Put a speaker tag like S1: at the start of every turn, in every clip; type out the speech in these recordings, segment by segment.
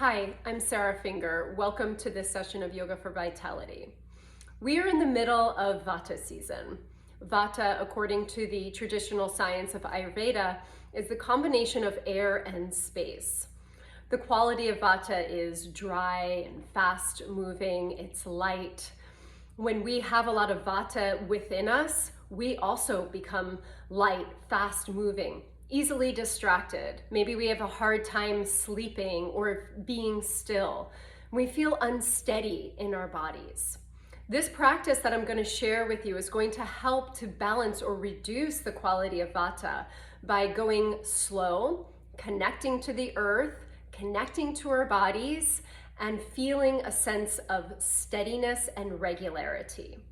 S1: Hi, I'm Sarah Finger. Welcome to this session of Yoga for Vitality. We are in the middle of vata season. Vata, according to the traditional science of Ayurveda, is the combination of air and space. The quality of vata is dry and fast moving, it's light. When we have a lot of vata within us, we also become light, fast moving, easily distracted. Maybe we have a hard time sleeping or being still. We feel unsteady in our bodies. This practice that I'm going to share with you is going to help to balance or reduce the quality of vata by going slow, connecting to the earth, connecting to our bodies, and feeling a sense of steadiness and regularity.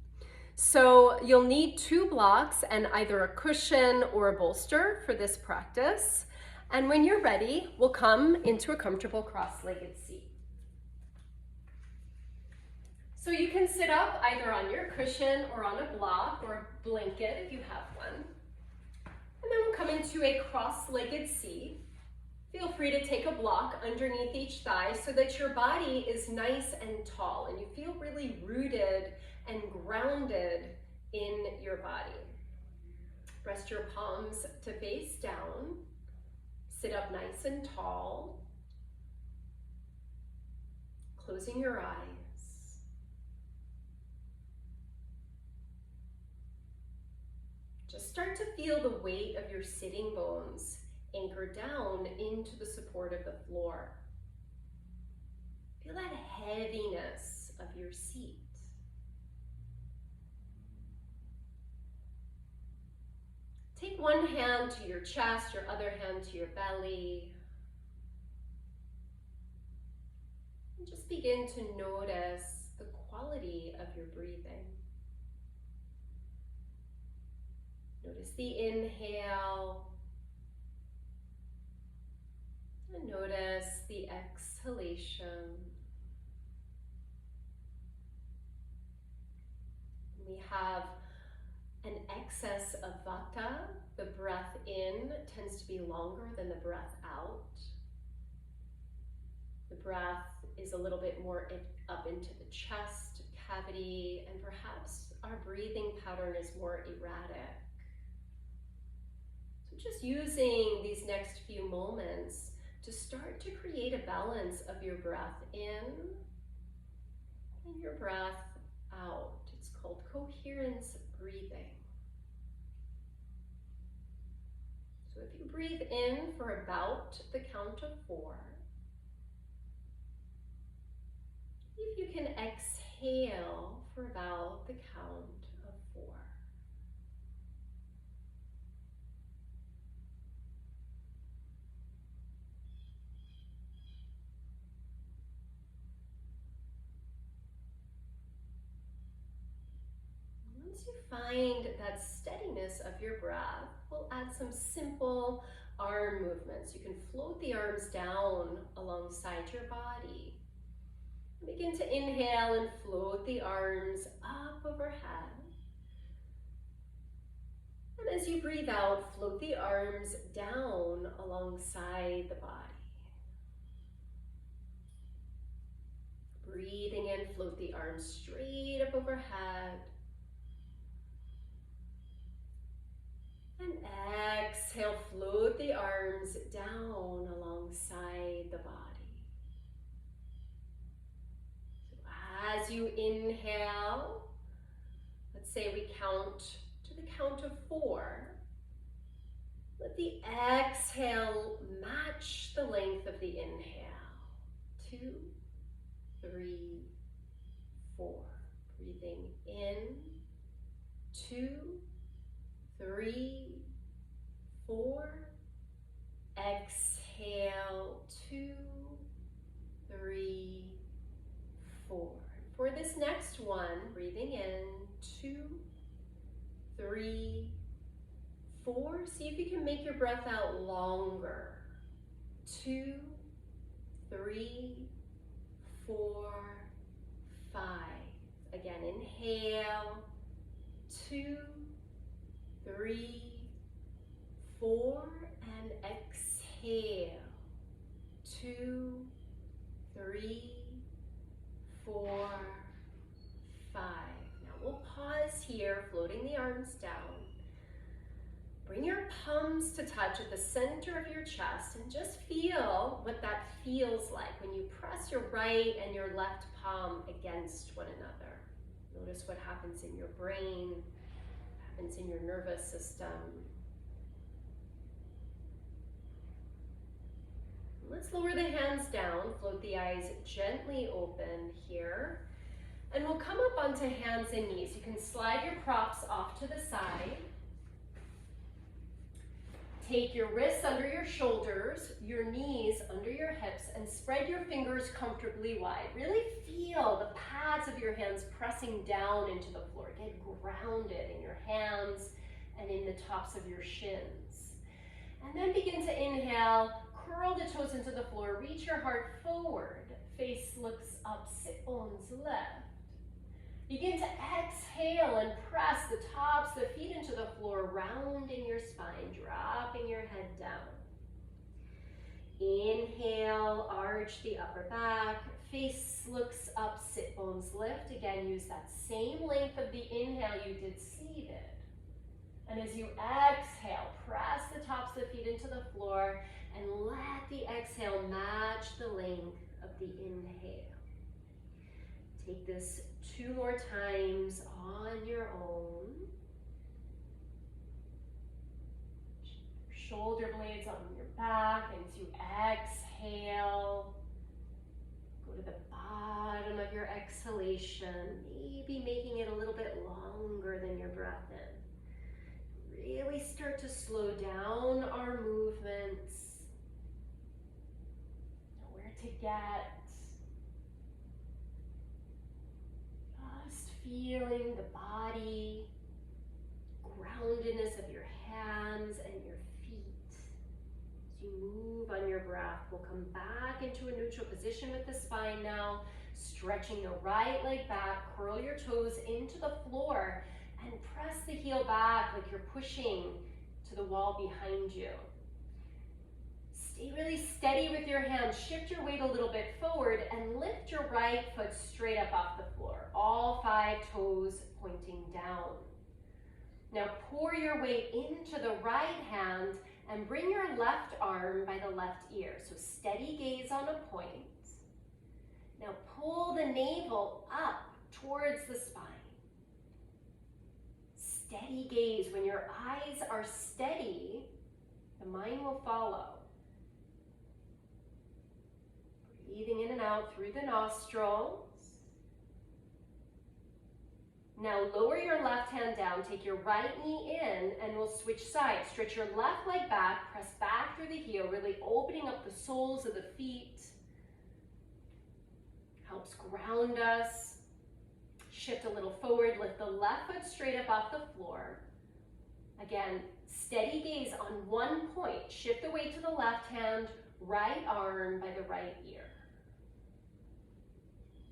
S1: So you'll need 2 blocks and either a cushion or a bolster for this practice. And when you're ready, we'll come into a comfortable cross-legged seat. So you can sit up either on your cushion or on a block or a blanket if you have one. And then we'll come into a cross-legged seat. Feel free to take a block underneath each thigh so that your body is nice and tall and you feel really rooted and grounded in your body. Rest your palms to face down. Sit up nice and tall. Closing your eyes. Just start to feel the weight of your sitting bones anchor down into the support of the floor. Feel that heaviness of your seat. Take one hand to your chest, your other hand to your belly. And just begin to notice the quality of your breathing. Notice the inhale. And notice the exhalation. We have an excess of vata. The breath in tends to be longer than the breath out. The breath is a little bit more up into the chest cavity, and perhaps our breathing pattern is more erratic. So just using these next few moments to start to create a balance of your breath in and your breath out. It's called coherence breathing. So if you breathe in for about the count of 4, if you can exhale for about the count of 4. Once you find that steadiness of your breath, we'll add some simple arm movements. You can float the arms down alongside your body. Begin to inhale and float the arms up overhead. And as you breathe out, float the arms down alongside the body. Breathing in, float the arms straight up overhead. And exhale, float the arms down alongside the body. So as you inhale, let's say we count to the count of 4. Let the exhale match the length of the inhale. 2, 3, 4. Breathing in, 2, 3, 4. Exhale, 2, 3, 4. For this next one, breathing in, 2, 3, 4. See if you can make your breath out longer. 2, 3, 4, 5. Again, inhale, 2, 3, 4, and exhale, 2, comes to touch at the center of your chest, and just feel what that feels like when you press your right and your left palm against one another. Notice what happens in your brain, what happens in your nervous system. Let's lower the hands down, float the eyes gently open here. And we'll come up onto hands and knees. You can slide your props off to the side. Take your wrists under your shoulders, your knees under your hips, and spread your fingers comfortably wide. Really feel the pads of your hands pressing down into the floor. Get grounded in your hands and in the tops of your shins. And then begin to inhale, curl the toes into the floor, reach your heart forward, face looks up, sit bones left. Begin to exhale and press the tops of the feet into the floor, rounding your spine, dropping your head down. Inhale, arch the upper back, face looks up, sit bones lift. Again, use that same length of the inhale you did seated. And as you exhale, press the tops of the feet into the floor and let the exhale match the length of the inhale. Take this 2 more times on your own. Shoulder blades on your back, and as you exhale, go to the bottom of your exhalation, maybe making it a little bit longer than your breath in. Really start to slow down our movements. Nowhere to get. Just feeling the body, groundedness of your hands and your feet. As you move on your breath, we'll come back into a neutral position with the spine now, stretching the right leg back, curl your toes into the floor, and press the heel back like you're pushing to the wall behind you. Stay really steady with your hands. Shift your weight a little bit forward and lift your right foot straight up off the floor. All 5 toes pointing down. Now pour your weight into the right hand and bring your left arm by the left ear. So steady gaze on a point. Now pull the navel up towards the spine. Steady gaze. When your eyes are steady, the mind will follow. Breathing in and out through the nostrils. Now lower your left hand down, take your right knee in, and we'll switch sides. Stretch your left leg back, press back through the heel, really opening up the soles of the feet. Helps ground us. Shift a little forward, lift the left foot straight up off the floor. Again, steady gaze on one point. Shift the weight to the left hand, right arm by the right ear.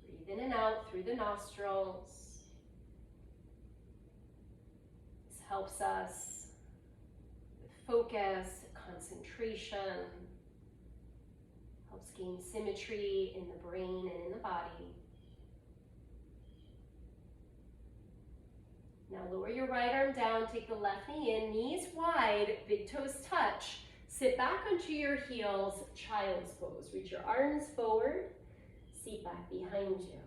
S1: Breathe in and out through the nostrils. This helps us with focus, concentration, helps gain symmetry in the brain and in the body. Now lower your right arm down, take the left knee in, knees wide, big toes touch. Sit back onto your heels, child's pose. Reach your arms forward, seat back behind you.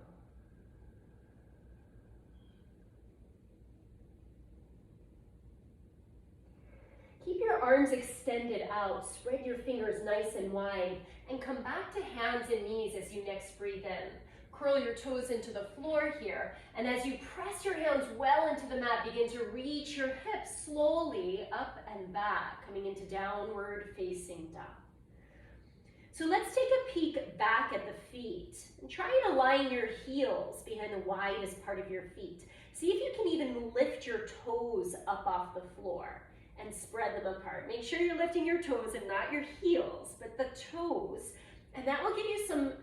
S1: Keep your arms extended out, spread your fingers nice and wide, and come back to hands and knees as you next breathe in. Curl your toes into the floor here, and as you press your hands well into the mat, begin to reach your hips slowly up and back, coming into downward facing dog. So let's take a peek back at the feet, and try to align your heels behind the widest part of your feet. See if you can even lift your toes up off the floor and spread them apart. Make sure you're lifting your toes and not your heels, but the toes, and that will give you some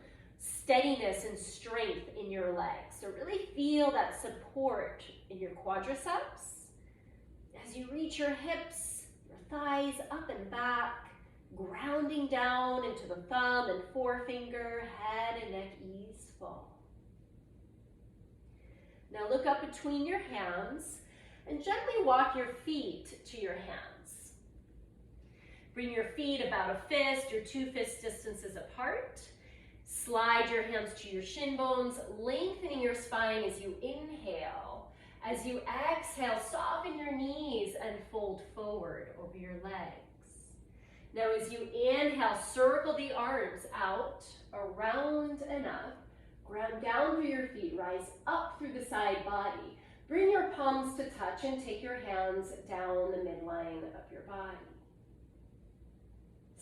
S1: steadiness and strength in your legs. So really feel that support in your quadriceps as you reach your hips, your thighs up and back, grounding down into the thumb and forefinger, head and neck easeful. Now look up between your hands and gently walk your feet to your hands. Bring your feet about a fist or 2 fist distances apart. Slide your hands to your shin bones, lengthening your spine as you inhale. As you exhale, soften your knees and fold forward over your legs. Now as you inhale, circle the arms out, around and up. Ground down through your feet, rise up through the side body. Bring your palms to touch and take your hands down the midline of your body.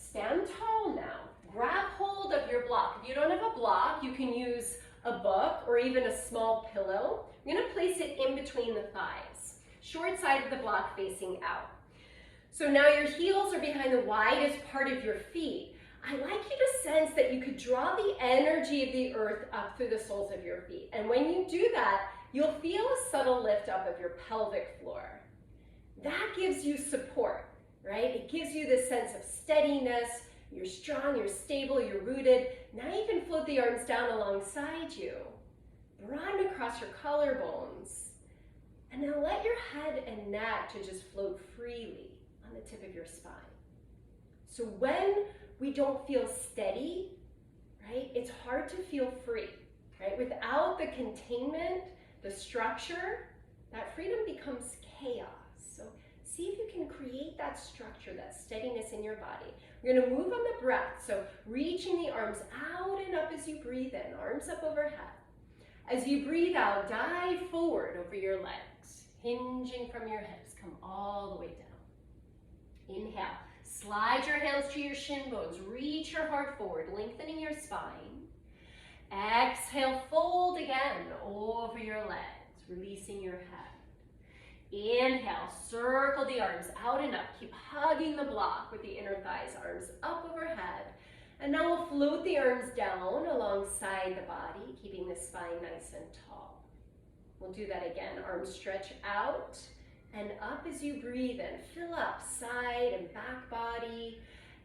S1: Stand tall now. Grab hold of your block. If you don't have a block, you can use a book or even a small pillow. You're going to place it in between the thighs. Short side of the block facing out. So now your heels are behind the widest part of your feet. I'd like you to sense that you could draw the energy of the earth up through the soles of your feet. And when you do that, you'll feel a subtle lift up of your pelvic floor. That gives you support, right? It gives you this sense of steadiness. You're strong, you're stable, you're rooted. Now you can float the arms down alongside you. Broaden across your collarbones. And now let your head and neck to just float freely on the tip of your spine. So when we don't feel steady, right, it's hard to feel free, right? Without the containment, the structure, that freedom becomes chaos. So see if you can create that structure, that steadiness in your body. We're going to move on the breath. So reaching the arms out and up as you breathe in, arms up overhead. As you breathe out, dive forward over your legs, hinging from your hips. Come all the way down. Inhale. Slide your hands to your shin bones. Reach your heart forward, lengthening your spine. Exhale, fold again over your legs, releasing your head. Inhale, circle the arms out and up. Keep hugging the block with the inner thighs, arms up overhead. And now we'll float the arms down alongside the body, keeping the spine nice and tall. We'll do that again. Arms stretch out and up as you breathe in. Fill up side and back body.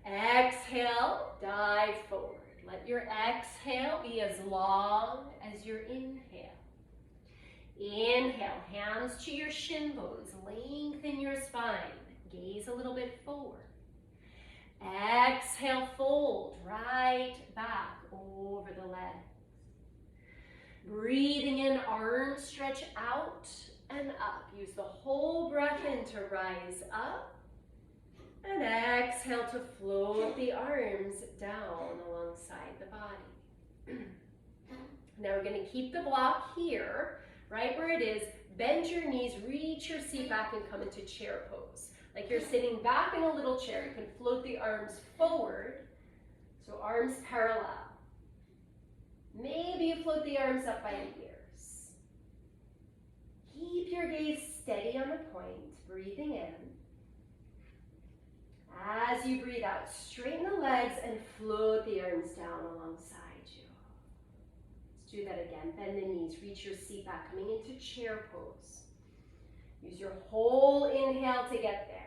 S1: Exhale, dive forward. Let your exhale be as long as your inhale. Inhale, hands to your shin bones. Lengthen your spine. Gaze a little bit forward. Exhale, fold right back over the legs. Breathing in, arms stretch out and up. Use the whole breath in to rise up. And exhale to float the arms down alongside the body. Now we're going to keep the block here, right where it is. Bend your knees, reach your seat back and come into chair pose. Like you're sitting back in a little chair. You can float the arms forward, so arms parallel. Maybe you float the arms up by the ears. Keep your gaze steady on the point, breathing in. As you breathe out, straighten the legs and float the arms down alongside you. Let's do that again. Bend the knees, reach your seat back, coming into chair pose. Use your whole inhale to get there.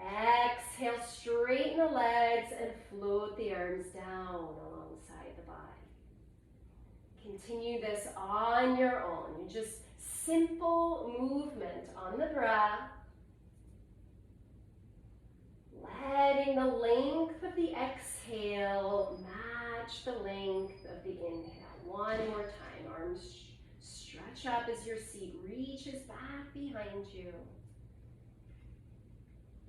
S1: Exhale, straighten the legs and float the arms down alongside the body. Continue this on your own. You just simple movement on the breath. Letting the length of the exhale match the length of the inhale. One more time. Arms stretch up as your seat reaches back behind you.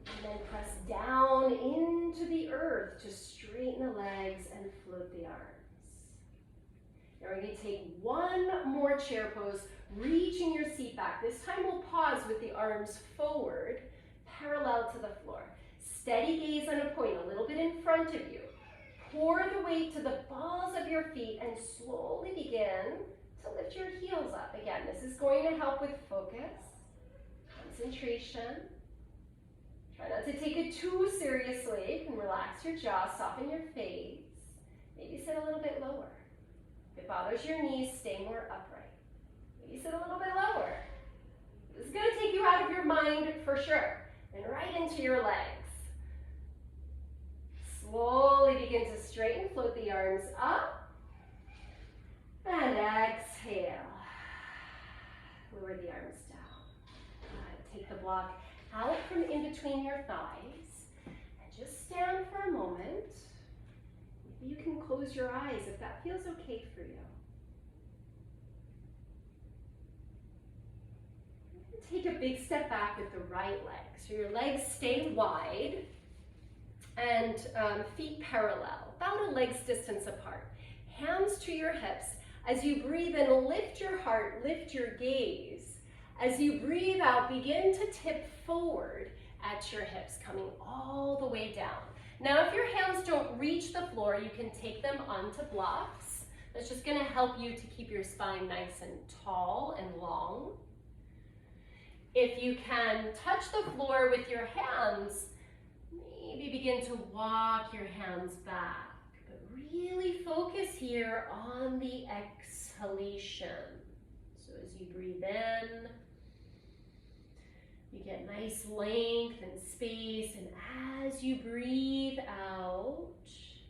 S1: And then press down into the earth to straighten the legs and float the arms. Now we're going to take one more chair pose, reaching your seat back. This time we'll pause with the arms forward, parallel to the floor. Steady gaze on a point, a little bit in front of you. Pour the weight to the balls of your feet and slowly begin to lift your heels up. Again, this is going to help with focus, concentration. Try not to take it too seriously. You can relax your jaw, soften your face. Maybe sit a little bit lower. If it bothers your knees, stay more upright. Maybe sit a little bit lower. This is going to take you out of your mind for sure, and right into your legs. Slowly begin to straighten, float the arms up, and exhale. Lower the arms down. Good. Take the block out from in between your thighs, and just stand for a moment. Maybe you can close your eyes if that feels okay for you. Take a big step back with the right leg. So your legs stay wide and feet parallel, about a leg's distance apart. Hands to your hips. As you breathe in, lift your heart, lift your gaze. As you breathe out, begin to tip forward at your hips, coming all the way down. Now, if your hands don't reach the floor, you can take them onto blocks. That's just going to help you to keep your spine nice and tall and long. If you can touch the floor with your hands, maybe begin to walk your hands back. But really focus here on the exhalation. So as you breathe in, you get nice length and space, and as you breathe out,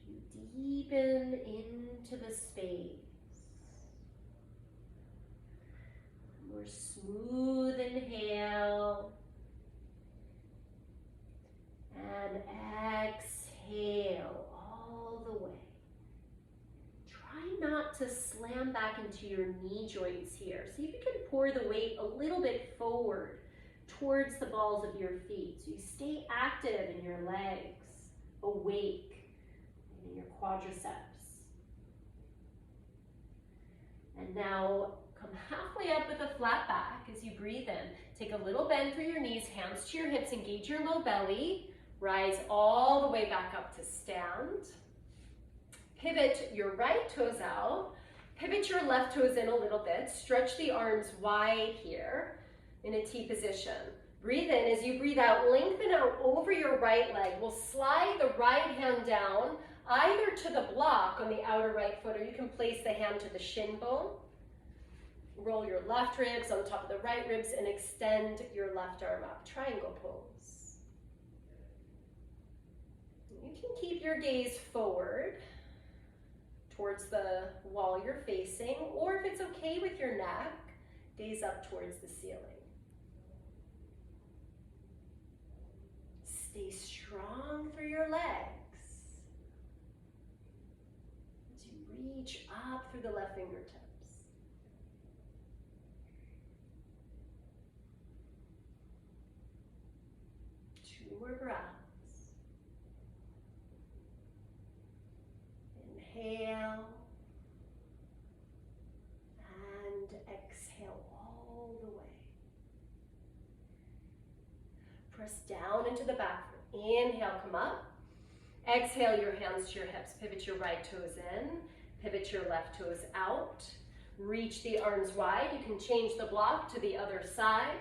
S1: you deepen into the space. More smooth inhale, and exhale all the way. Try not to slam back into your knee joints here. See if you can pour the weight a little bit forward towards the balls of your feet. So you stay active in your legs, awake, and in your quadriceps. And now come halfway up with a flat back as you breathe in. Take a little bend through your knees, hands to your hips, engage your low belly. Rise all the way back up to stand. Pivot your right toes out. Pivot your left toes in a little bit. Stretch the arms wide here in a T position. Breathe in. As you breathe out, lengthen out over your right leg. We'll slide the right hand down either to the block on the outer right foot, or you can place the hand to the shin bone. Roll your left ribs on top of the right ribs and extend your left arm up. Triangle pose. You can keep your gaze forward towards the wall you're facing, or if it's okay with your neck, gaze up towards the ceiling. Stay strong through your legs as you reach up through the left fingertips. 2 more breaths. Inhale and exhale all the way. Press down into the back foot. Inhale, come up. Exhale your hands to your hips. Pivot your right toes in. Pivot your left toes out. Reach the arms wide. You can change the block to the other side.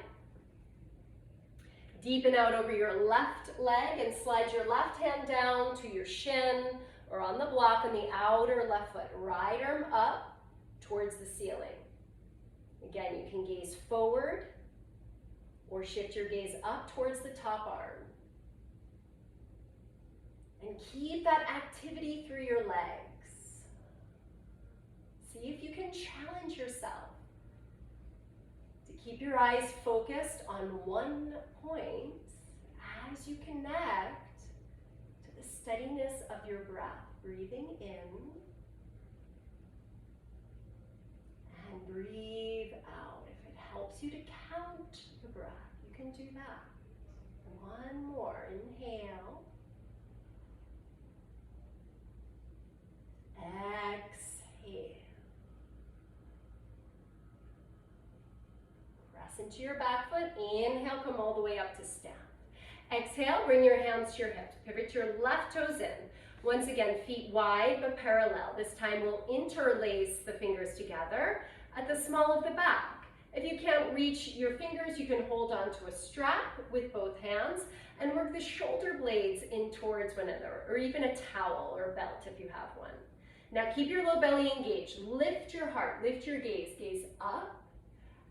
S1: Deepen out over your left leg and slide your left hand down to your shin or on the block on the outer left foot. Right arm up towards the ceiling. Again, you can gaze forward or shift your gaze up towards the top arm. And keep that activity through your legs. See if you can challenge yourself to keep your eyes focused on one point as you connect to the steadiness of your breath. Breathing in and breathe out. If it helps you to count the breath, you can do that. One more. Inhale. Exhale. Press into your back foot. Inhale, come all the way up to stand. Exhale, bring your hands to your hips. Pivot your left toes in. Once again, feet wide but parallel. This time we'll interlace the fingers together at the small of the back. If you can't reach your fingers, you can hold on to a strap with both hands and work the shoulder blades in towards one another, or even a towel or a belt if you have one. Now keep your low belly engaged. Lift your heart, lift your gaze. Gaze up.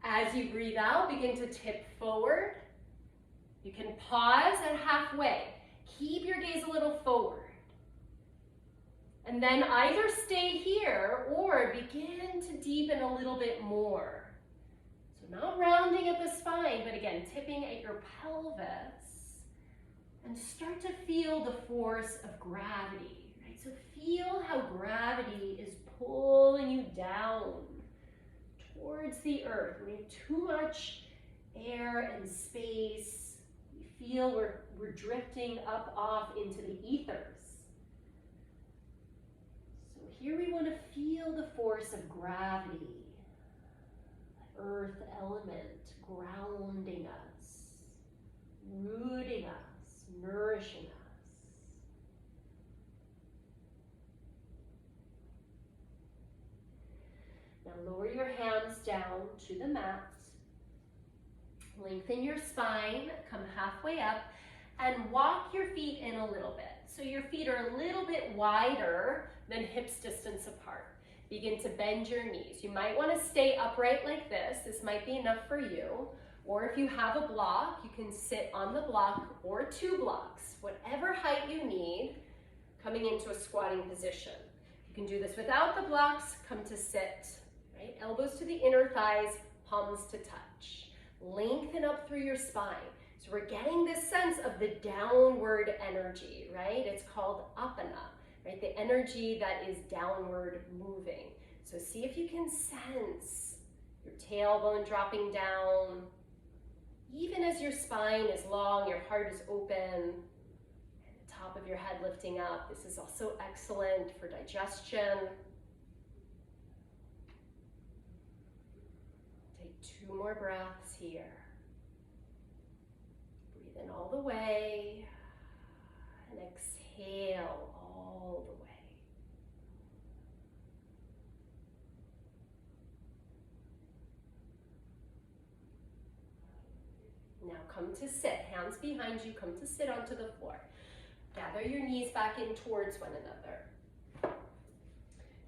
S1: As you breathe out, begin to tip forward. You can pause at halfway. Keep your gaze a little forward. And then either stay here or begin to deepen a little bit more. So not rounding at the spine, but again, tipping at your pelvis And start to feel the force of gravity, right? So feel how gravity is pulling you down towards the earth. When you have too much air and space, we feel we're drifting up off into the ethers. So here we want to feel the force of gravity, the earth element grounding us, rooting us, nourishing us. Now lower your hands down to the mat. Lengthen your spine, come halfway up, and walk your feet in a little bit. So your feet are a little bit wider than hips distance apart. Begin to bend your knees. You might want to stay upright like this. This might be enough for you. Or if you have a block, you can sit on the block or 2 blocks, whatever height you need, coming into a squatting position. You can do this without the blocks, come to sit, right? Elbows to the inner thighs, palms to touch. Lengthen up through your spine. So we're getting this sense of the downward energy, right? It's called apana, right? The energy that is downward moving. So see if you can sense your tailbone dropping down. Even as your spine is long, your heart is open, and the top of your head lifting up. This is also excellent for digestion. Take 2 more breaths here. Breathe in all the way, and exhale all the way. Now come to sit, hands behind you, come to sit onto the floor. Gather your knees back in towards one another.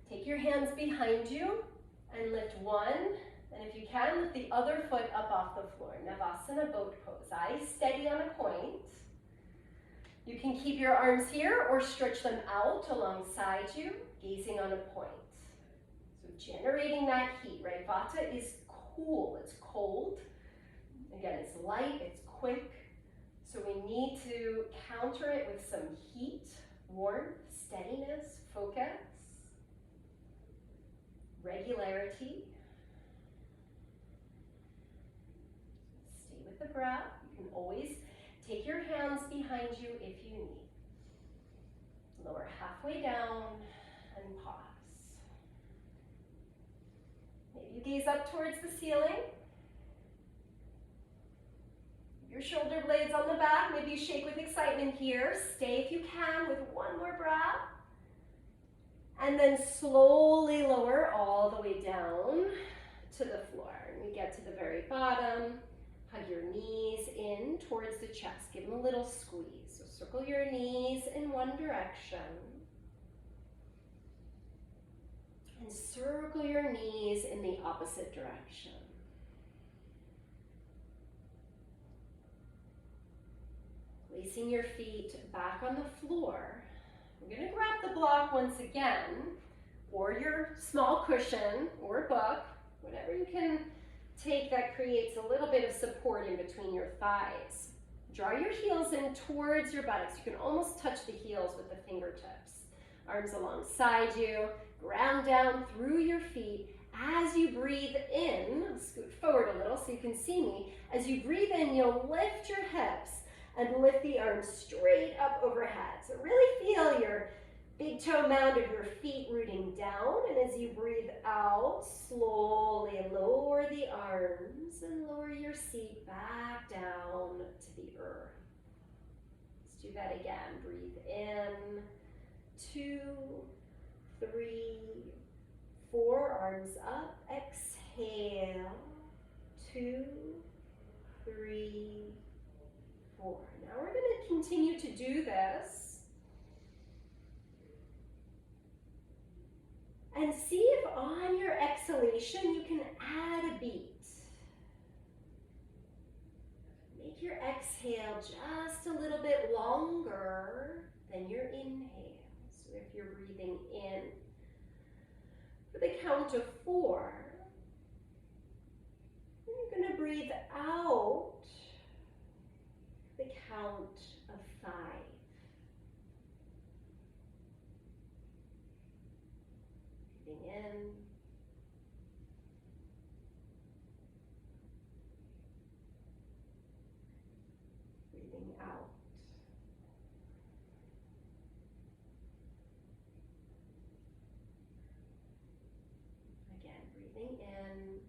S1: Take your hands behind you and lift one, and if you can, lift the other foot up off the floor. Navasana boat pose, eyes steady on a point. You can keep your arms here or stretch them out alongside you, gazing on a point. So generating that heat, right? Vata is cool, it's cold. Again, it's light, it's quick, so we need to counter it with some heat, warmth, steadiness, focus, regularity. Stay with the breath. You can always take your hands behind you if you need. Lower halfway down and pause. Maybe you gaze up towards the ceiling. Your shoulder blades on the back, maybe you shake with excitement here. Stay if you can with 1 more breath. And then slowly lower all the way down to the floor. And we get to the very bottom. Hug your knees in towards the chest. Give them a little squeeze. So circle your knees in one direction. And circle your knees in the opposite direction. Placing your feet back on the floor. We're going to grab the block once again, or your small cushion or book, whatever you can take that creates a little bit of support in between your thighs. Draw your heels in towards your buttocks. You can almost touch the heels with the fingertips. Arms alongside you, ground down through your feet. As you breathe in, I'll scoot forward a little so you can see me. As you breathe in, you'll lift your hips and lift the arms straight up overhead. So really feel your big toe mound of your feet rooting down, and as you breathe out, slowly lower the arms and lower your seat back down to the earth. Let's do that again. Breathe in, 2, 3, 4, arms up. Exhale, 2, 3, 4. Now we're going to continue to do this and see if on your exhalation you can add a beat. Make your exhale just a little bit longer than your inhale. So if you're breathing in for the count of 4, you're going to breathe out the count of 5. Breathing in. Breathing out. Again, breathing in.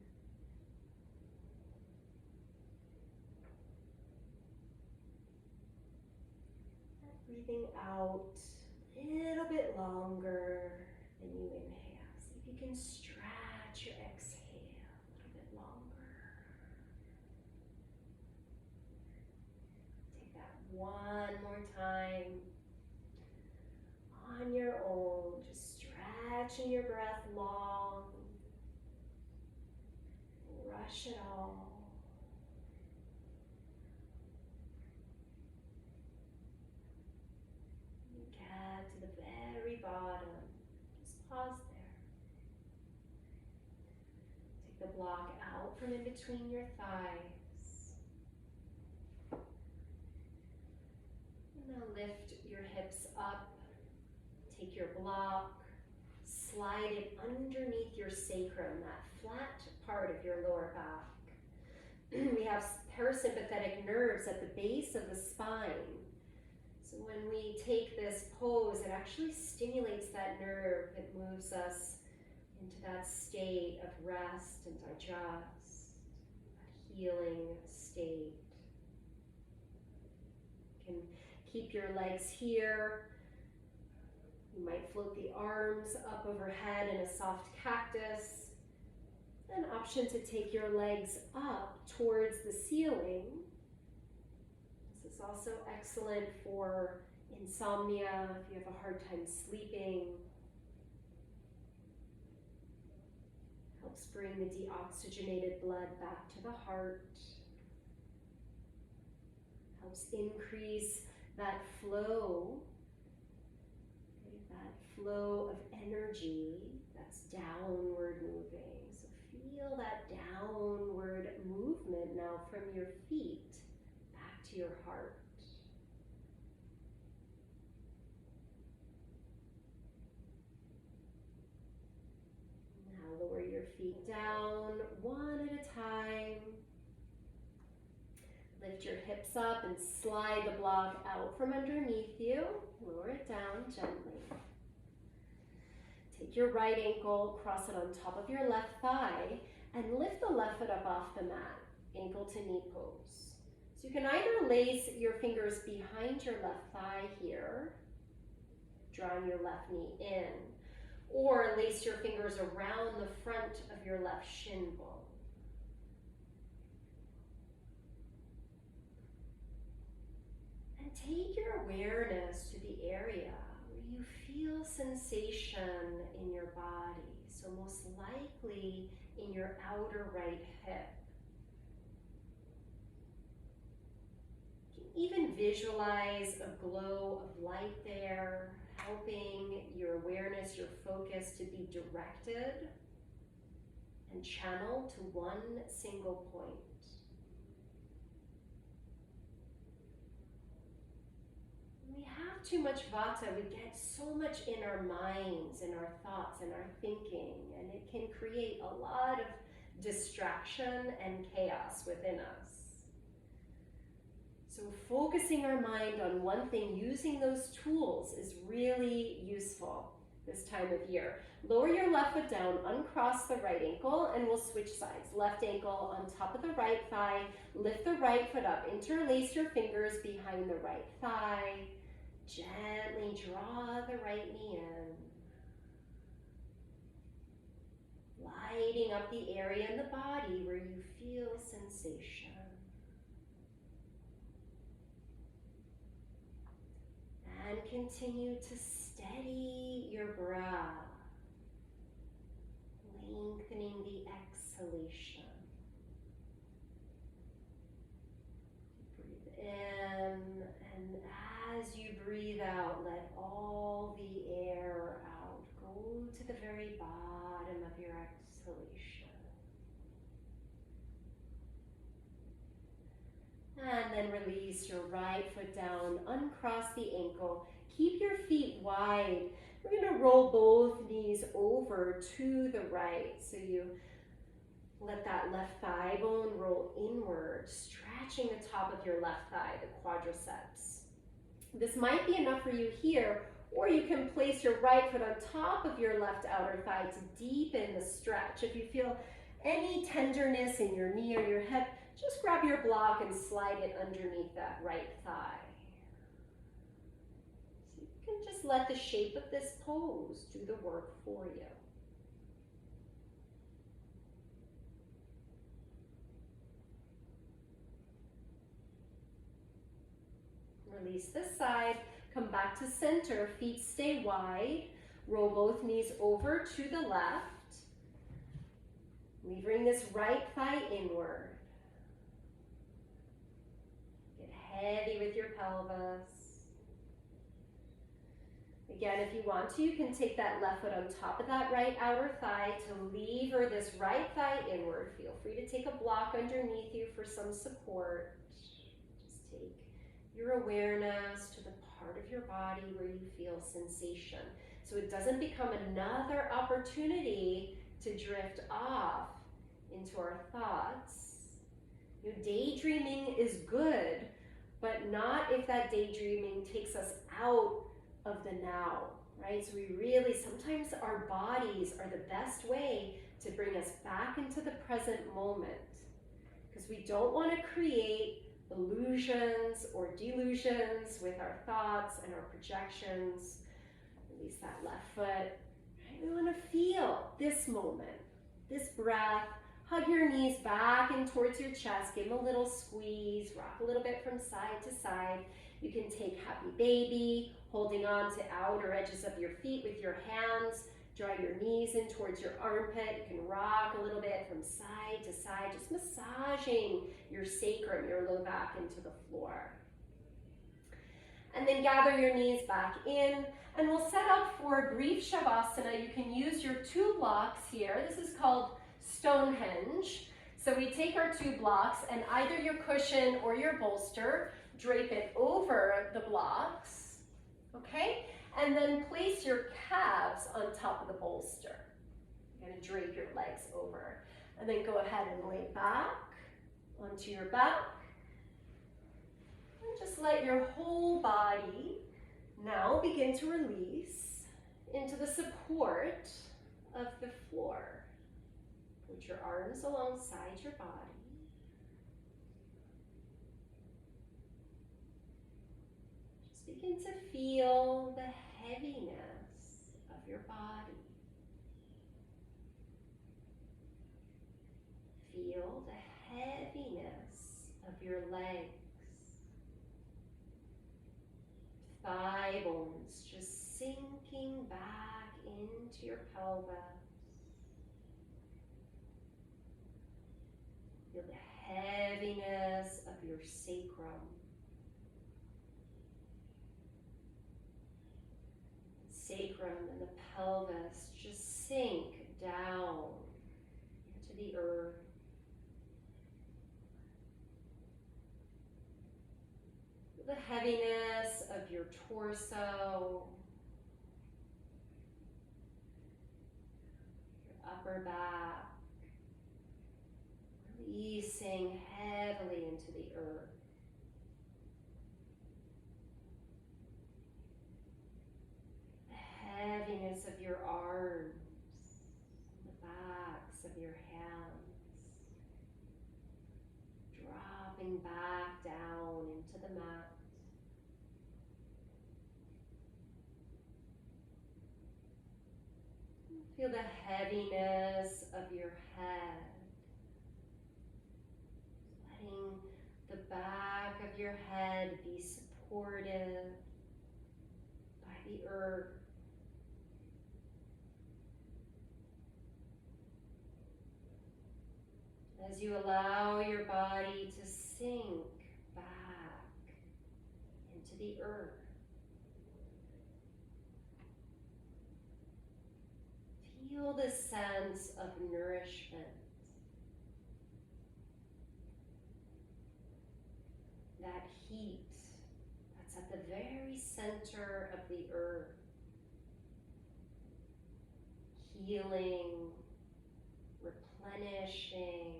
S1: Breathing out a little bit longer than you inhale. See if you can stretch your exhale a little bit longer. Take that one more time on your own. Just stretching your breath long. Don't rush it all. Get to the very bottom. Just pause there. Take the block out from in between your thighs. And now lift your hips up. Take your block, slide it underneath your sacrum, that flat part of your lower back. We have parasympathetic nerves at the base of the spine. So when we take this pose, it actually stimulates that nerve. It moves us into that state of rest and digest, that healing state. You can keep your legs here. You might float the arms up overhead in a soft cactus. An option to take your legs up towards the ceiling. This is also excellent for insomnia, if you have a hard time sleeping. Helps bring the deoxygenated blood back to the heart. Helps increase that flow. That flow of energy that's downward moving. So feel that downward movement now from your feet back to your heart. Now lower your feet down one at a time. Lift your hips up and slide the block out from underneath you. Lower it down gently. Take your right ankle, cross it on top of your left thigh, and lift the left foot up off the mat, ankle to knee pose. So you can either lace your fingers behind your left thigh here, drawing your left knee in, or lace your fingers around the front of your left shin bone. Take your awareness to the area where you feel sensation in your body. So most likely in your outer right hip. You can even visualize a glow of light there, helping your awareness, your focus to be directed and channeled to one single point. We have too much vata, we get so much in our minds, in our thoughts, and our thinking, and it can create a lot of distraction and chaos within us. So focusing our mind on one thing, using those tools is really useful this time of year. Lower your left foot down, uncross the right ankle, and we'll switch sides. Left ankle on top of the right thigh, lift the right foot up, interlace your fingers behind the right thigh. Gently draw the right knee in, lighting up the area in the body where you feel sensation. And continue to steady your breath, lengthening the exhalation. Breathe in, and as you breathe out, let all the air out. Go to the very bottom of your exhalation. And then release your right foot down, uncross the ankle. Keep your feet wide. We're going to roll both knees knees over to the right. So you let that left thigh bone roll inward, stretching the top of your left thigh, the quadriceps. This might be enough for you here, or you can place your right foot on top of your left outer thigh to deepen the stretch. If you feel any tenderness in your knee or your hip, just grab your block and slide it underneath that right thigh. So you can just let the shape of this pose do the work for you. Release this side, come back to center, feet stay wide, roll both knees over to the left, levering this right thigh inward. Get heavy with your pelvis. Again, if you want to, you can take that left foot on top of that right outer thigh to lever this right thigh inward. Feel free to take a block underneath you for some support. Just take your awareness to the part of your body where you feel sensation. So it doesn't become another opportunity to drift off into our thoughts. You know, daydreaming is good, but not if that daydreaming takes us out of the now, right? So we really, sometimes our bodies are the best way to bring us back into the present moment, because we don't want to create illusions or delusions with our thoughts and our projections. Release that left foot. Right? We want to feel this moment, this breath. Hug your knees back and towards your chest. Give them a little squeeze. Rock a little bit from side to side. You can take happy baby, holding on to outer edges of your feet with your hands. Draw your knees in towards your armpit. You can rock a little bit from side to side, just massaging your sacrum, your low back into the floor. And then gather your knees back in, and we'll set up for a brief Shavasana. You can use your 2 blocks here. This is called Stonehenge. So we take our 2 blocks, and either your cushion or your bolster, drape it over the blocks, okay? And then place your calves on top of the bolster. You're going to drape your legs over. And then go ahead and lay back onto your back. And just let your whole body now begin to release into the support of the floor. Put your arms alongside your body. Begin to feel the heaviness of your body. Feel the heaviness of your legs. Thigh bones just sinking back into your pelvis. Feel the heaviness of your sacrum. Sacrum and the pelvis just sink down into the earth. The heaviness of your torso, your upper back, releasing heavily into the earth. Heaviness of your arms, the backs of your hands, dropping back down into the mat. Feel the heaviness of your head, letting the back of your head be supported by the earth. As you allow your body to sink back into the earth. Feel the sense of nourishment. That heat that's at the very center of the earth. healing, replenishing,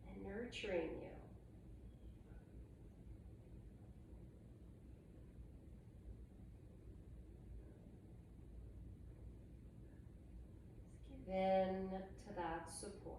S1: and nurturing you. Just give in to that support.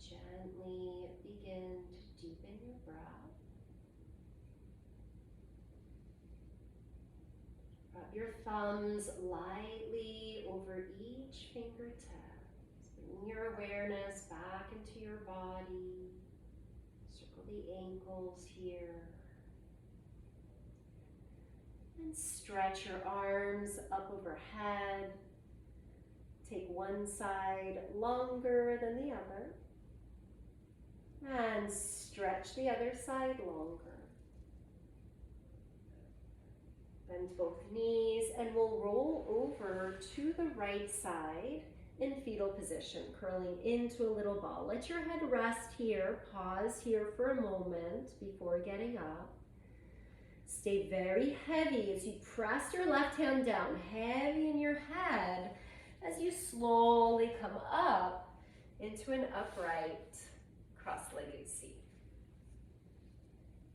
S1: Gently begin to deepen your breath. Rub your thumbs lightly over each fingertip. Bring your awareness back into your body. Circle the ankles here. And stretch your arms up overhead. Take one side longer than the other. And stretch the other side longer. Bend both knees and we'll roll over to the right side in fetal position, curling into a little ball. Let your head rest here. Pause here for a moment before getting up. Stay very heavy as you press your left hand down, heavy in your head, as you slowly come up into an upright cross-legged seat.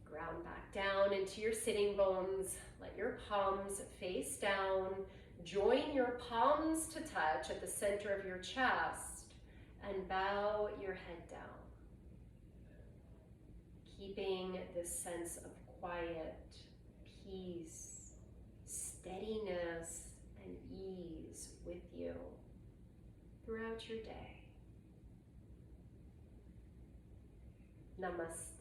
S1: Ground back down into your sitting bones. Let your palms face down. Join your palms to touch at the center of your chest and bow your head down. Keeping this sense of quiet, peace, steadiness, and ease with you throughout your day. Namaste.